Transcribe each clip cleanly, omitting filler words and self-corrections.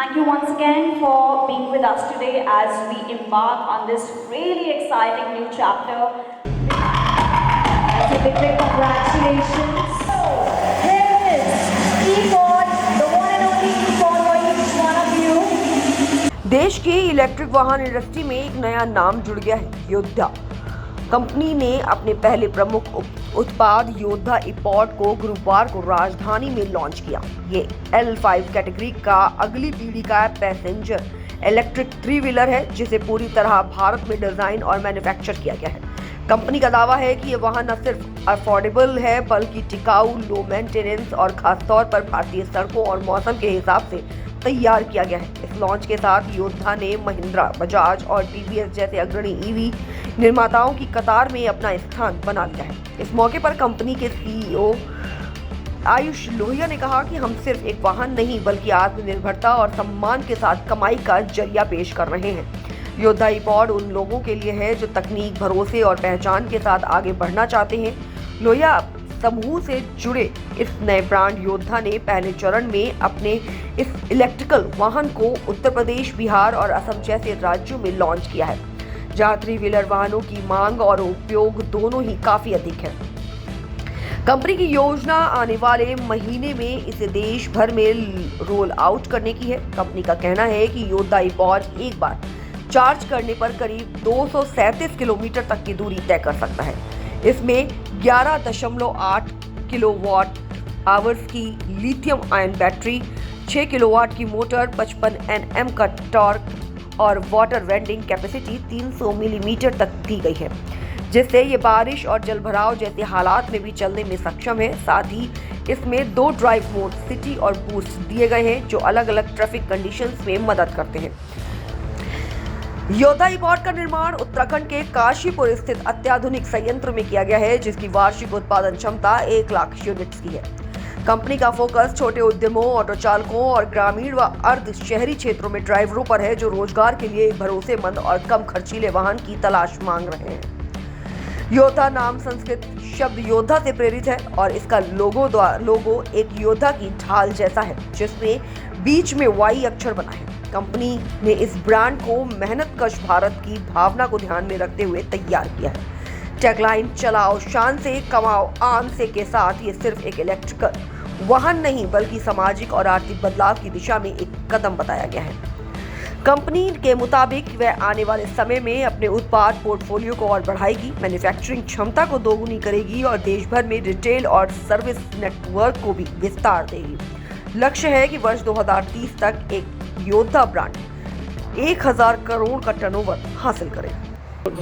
Thank you once again for being with us today as we embark on this really exciting new chapter. That's a big congratulations. So, here is eFord, the one and only eFord for each one of you. देश की electric वाहन industry में एक नया नाम जुड़ गया है, योद्धा। कंपनी ने अपने पहले प्रमुख उत्पाद योद्धा इपॉड को गुरुवार को राजधानी में लॉन्च किया। ये L5 कैटेगरी का अगली पीढ़ी का पैसेंजर इलेक्ट्रिक थ्री व्हीलर है, जिसे पूरी तरह भारत में डिजाइन और मैन्युफैक्चर किया गया है। कंपनी का दावा है कि ये वाहन न सिर्फ अफोर्डेबल है बल्कि टिकाऊ, लो मेंटेनेंस और खासतौर पर भारतीय सड़कों और मौसम के हिसाब से तैयार किया गया है। इस लॉन्च के साथ योद्धा ने महिंद्रा, बजाज और TVS जैसे अग्रणी ईवी निर्माताओं की कतार में अपना स्थान बना लिया है। इस मौके पर कंपनी के CEO आयुष लोहिया ने कहा कि हम सिर्फ एक वाहन नहीं बल्कि आत्मनिर्भरता और सम्मान के साथ कमाई का जरिया पेश कर रहे हैं। योद्धा इपॉड उन लोगों के लिए है जो तकनीक, भरोसे और पहचान के साथ आगे बढ़ना चाहते हैं। लोहिया समूह से जुड़े इस नए ब्रांड योद्धा ने पहले चरण में अपने इस इलेक्ट्रिकल वाहन को उत्तर प्रदेश, बिहार और असम जैसे राज्यों में लॉन्च किया है, जहां थ्री व्हीलर वाहनों की मांग और उपयोग दोनों ही काफी अधिक है। कंपनी की योजना आने वाले महीने में इसे देश भर में रोल आउट करने की है। कंपनी का कहना है कि योद्धा इपॉड एक बार चार्ज करने पर करीब 237 किलोमीटर तक की दूरी तय कर सकता है। इसमें 11.8 किलोवाट आवर्स की लिथियम आयन बैटरी, 6 किलोवाट की मोटर, 55 Nm का टॉर्क और वाटर वेंडिंग कैपेसिटी 300 मिलीमीटर तक दी गई है, जिससे ये बारिश और जलभराव जैसे हालात में भी चलने में सक्षम है। साथ ही इसमें 2 ड्राइव मोड, सिटी और बूस्ट दिए गए हैं, जो अलग अलग ट्रैफिक कंडीशंस में मदद करते हैं। योद्धा इपॉड का निर्माण उत्तराखंड के काशीपुर स्थित अत्याधुनिक संयंत्र में किया गया है, जिसकी वार्षिक उत्पादन क्षमता 1 लाख यूनिट्स की है। कंपनी का फोकस छोटे उद्यमों, ऑटो चालकों और ग्रामीण व अर्ध शहरी क्षेत्रों में ड्राइवरों पर है, जो रोजगार के लिए भरोसेमंद और कम खर्चीले वाहन की तलाश मांग रहे हैं। योद्धा नाम संस्कृत शब्द योद्धा से प्रेरित है और इसका लोगो एक योद्धा की ढाल जैसा है, जिसमें बीच में Y अक्षर बना है। कंपनी ने इस ब्रांड को मेहनतकश भारत की भावना को ध्यान में रखते हुए तैयार किया है। टैगलाइन चलाओ शान से, कमाओ आन से के साथ ये सिर्फ एक इलेक्ट्रिकल वाहन नहीं बल्कि सामाजिक और आर्थिक बदलाव की दिशा में एक कदम बताया गया है। कंपनी के मुताबिक वह आने वाले समय में अपने उत्पाद पोर्टफोलियो को और बढ़ाएगी, मैन्युफैक्चरिंग क्षमता को दोगुनी करेगी और देश भर में रिटेल और सर्विस नेटवर्क को भी विस्तार देगी। लक्ष्य है कि वर्ष 2030 तक एक योद्धा ब्रांड 1000 करोड़ का टर्नओवर हासिल करे।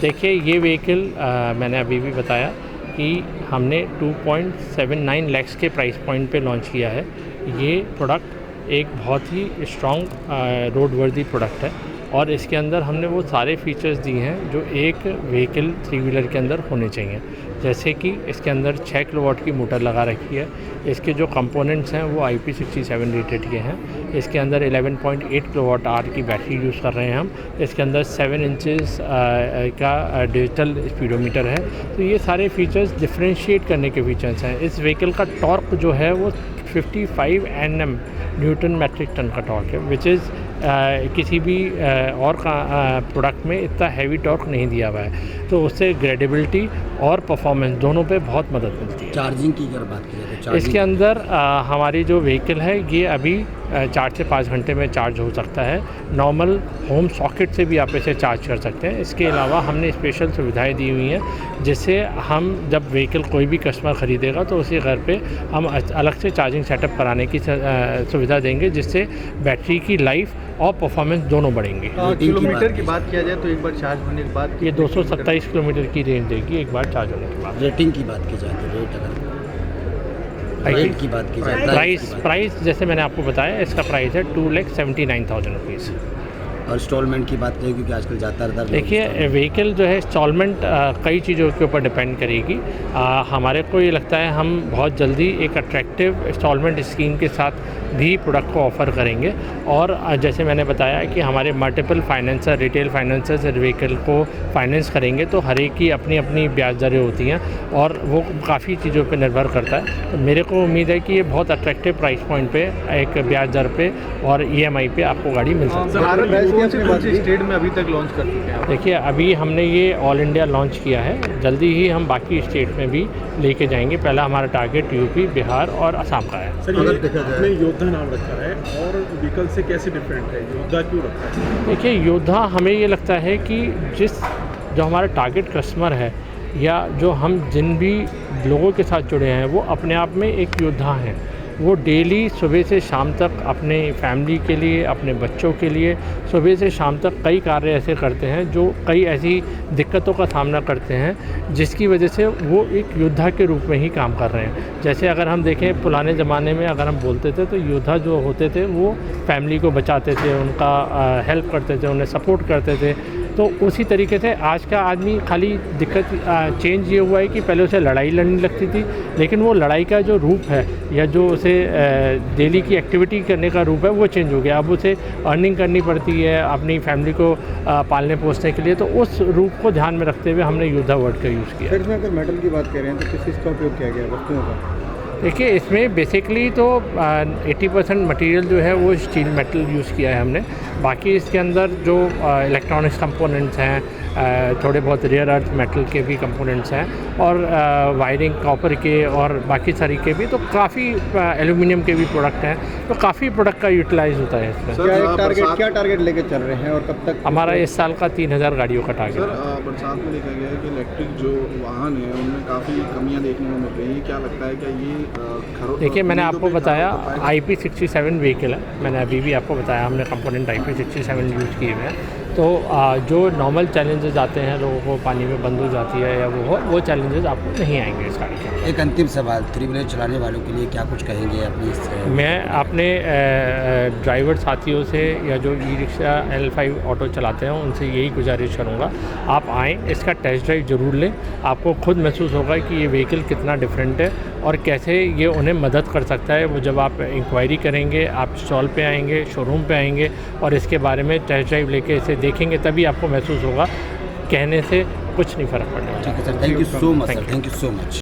देखिए, ये व्हीकल मैंने अभी भी बताया कि हमने 2.79 लाख के प्राइस पॉइंट पे लॉन्च किया है। ये प्रोडक्ट एक बहुत ही स्ट्रॉन्ग रोड वर्दी प्रोडक्ट है और इसके अंदर हमने वो सारे फीचर्स दिए हैं जो एक व्हीकल थ्री व्हीलर के अंदर होने चाहिए। जैसे कि इसके अंदर 6 किलोवाट की मोटर लगा रखी है। इसके जो कंपोनेंट्स हैं वो IP67 रेटेड के हैं। इसके अंदर 11.8 किलोवाट आवर की बैटरी यूज़ कर रहे हैं हम। इसके अंदर 7 इंचेस का डिजिटल स्पीडोमीटर है। तो ये सारे फीचर्स डिफ्रेंशिएट करने के फीचर्स हैं। इस व्हीकल का टॉर्क जो है वो 55 Nm न्यूटन मैट्रिक टन का टॉर्क है, विच इज़ किसी भी और प्रोडक्ट में इतना हैवी टॉर्क नहीं दिया हुआ है। तो उससे ग्रेडेबिलिटी और परफॉर्मेंस दोनों पे बहुत मदद मिलती है। चार्जिंग की अगर बात की जाए, इसके अंदर हमारी जो व्हीकल है ये अभी 4 से 5 घंटे में चार्ज हो सकता है। नॉर्मल होम सॉकेट से भी आप इसे चार्ज कर सकते हैं। इसके अलावा हमने स्पेशल सुविधाएं दी हुई हैं, जिससे हम जब व्हीकल कोई भी कस्टमर ख़रीदेगा तो उसी घर पे हम अलग से चार्जिंग सेटअप कराने की सुविधा देंगे, जिससे बैटरी की लाइफ और परफॉर्मेंस दोनों बढ़ेंगे। किलोमीटर की बात किया जाए तो एक बार चार्ज होने के बाद ये 227 किलोमीटर की रेंज देगी एक बार चार्ज होने के बाद। रेटिंग की बात की जाए तो रेट की बात की जाए, प्राइस जैसे मैंने आपको बताया, इसका प्राइस है 2,79,000 रुपीज़। और इंस्टॉलमेंट की बात करें क्योंकि आजकल ज़्यादातर लोग देखिए व्हीकल जो है इंस्टॉलमेंट कई चीज़ों के ऊपर डिपेंड करेगी। हमारे को ये लगता है हम बहुत जल्दी एक अट्रैक्टिव इंस्टॉलमेंट स्कीम के साथ भी प्रोडक्ट को ऑफ़र करेंगे। और जैसे मैंने बताया कि हमारे multiple financer, retail financers vehicle को फाइनेंस करेंगे, तो हर एक की अपनी अपनी ब्याज दरें होती हैं और वो काफ़ी चीज़ों पे निर्भर करता है। तो मेरे को उम्मीद है कि ये बहुत अट्रैक्टिव प्राइस पॉइंट पे, एक ब्याज दर पे और EMI पे आपको गाड़ी मिल सकती है। भारत में कौन से स्टेट में अभी तक लॉन्च कर चुके हैं? देखिए अभी हमने ये ऑल इंडिया लॉन्च किया है, जल्दी ही हम बाकी स्टेट में भी लेके जाएंगे। पहला हमारा टारगेट यूपी, बिहार और असम का है। सर, ये आपने योद्धा नाम रखा है और व्हीकल से कैसे डिफरेंट है, योद्धा क्यों रखा है? देखिए योद्धा हमें ये लगता है कि जो हमारा टारगेट कस्टमर है या जो हम जिन भी लोगों के साथ जुड़े हैं वो अपने आप में एक योद्धा हैं। वो डेली सुबह से शाम तक अपने फैमिली के लिए, अपने बच्चों के लिए सुबह से शाम तक कई कार्य ऐसे करते हैं जो कई ऐसी दिक्कतों का सामना करते हैं जिसकी वजह से वो एक योद्धा के रूप में ही काम कर रहे हैं। जैसे अगर हम देखें पुराने ज़माने में अगर हम बोलते थे तो योद्धा जो होते थे वो फैमिली को बचाते थे, उनका हेल्प करते थे, उन्हें सपोर्ट करते थे। तो उसी तरीके से आज का आदमी खाली दिक्कत चेंज ये हुआ है कि पहले उसे लड़ाई लड़नी लगती थी, लेकिन वो लड़ाई का जो रूप है या जो उसे डेली की एक्टिविटी करने का रूप है वो चेंज हो गया। अब उसे अर्निंग करनी पड़ती है अपनी फैमिली को पालने पोसने के लिए। तो उस रूप को ध्यान में रखते हुए हमने योद्धा वर्ड का यूज़ किया। सर, इसमें अगर मेटल की बात करें तो किस चीज़ का उपयोग किया गया है वस्तुओं का? देखिए इसमें बेसिकली तो 80% मटेरियल जो है वो स्टील मेटल यूज़ किया है हमने। बाकी इसके अंदर जो इलेक्ट्रॉनिक्स कंपोनेंट्स हैं, थोड़े बहुत रेयर अर्थ मेटल के भी कंपोनेंट्स हैं और वायरिंग कॉपर के और बाकी सारी के भी, तो काफ़ी एल्यूमिनियम के भी प्रोडक्ट हैं। तो काफ़ी प्रोडक्ट का यूटिलाइज होता है इसमें। क्या टारगेट लेके चल रहे हैं और कब तक? हमारा इस साल का 3000 गाड़ियों का टारगेट है। सर, बरसात में देखा गया है कि इलेक्ट्रिक जो वाहन है उनमें काफ़ी कमियां देखने को मिल रही हैं। क्या लगता है कि ये देखिए मैंने आपको बताया IP67 व्हीकल है, मैंने अभी भी आपको बताया हमने कंपोनेंट IP67 यूज़ किए हुए हैं। तो जो नॉर्मल चैलेंजेस आते हैं, लोगों को पानी में बंद हो जाती है या वो चैलेंजेस आपको नहीं आएंगे इस गाड़ी के। एक अंतिम सवाल, 3 व्हीलर चलाने वालों के लिए क्या कुछ कहेंगे अपनी? मैं अपने ड्राइवर साथियों से या जो ई-रिक्शा L5 ऑटो चलाते हैं उनसे यही गुजारिश करूँगा, आप आएँ, इसका टेस्ट ड्राइव ज़रूर लें। आपको खुद महसूस होगा कि ये व्हीकल कितना डिफरेंट है और कैसे ये उन्हें मदद कर सकता है। वो जब आप इंक्वायरी करेंगे, आप स्टॉल पे आएंगे, शोरूम पे आएंगे और इसके बारे में टेस्ट ड्राइव लेके इसे देखेंगे, तभी आपको महसूस होगा। कहने से कुछ नहीं फ़र्क पड़ने वाला। ठीक है sir, thank you so much sir, thank you so much.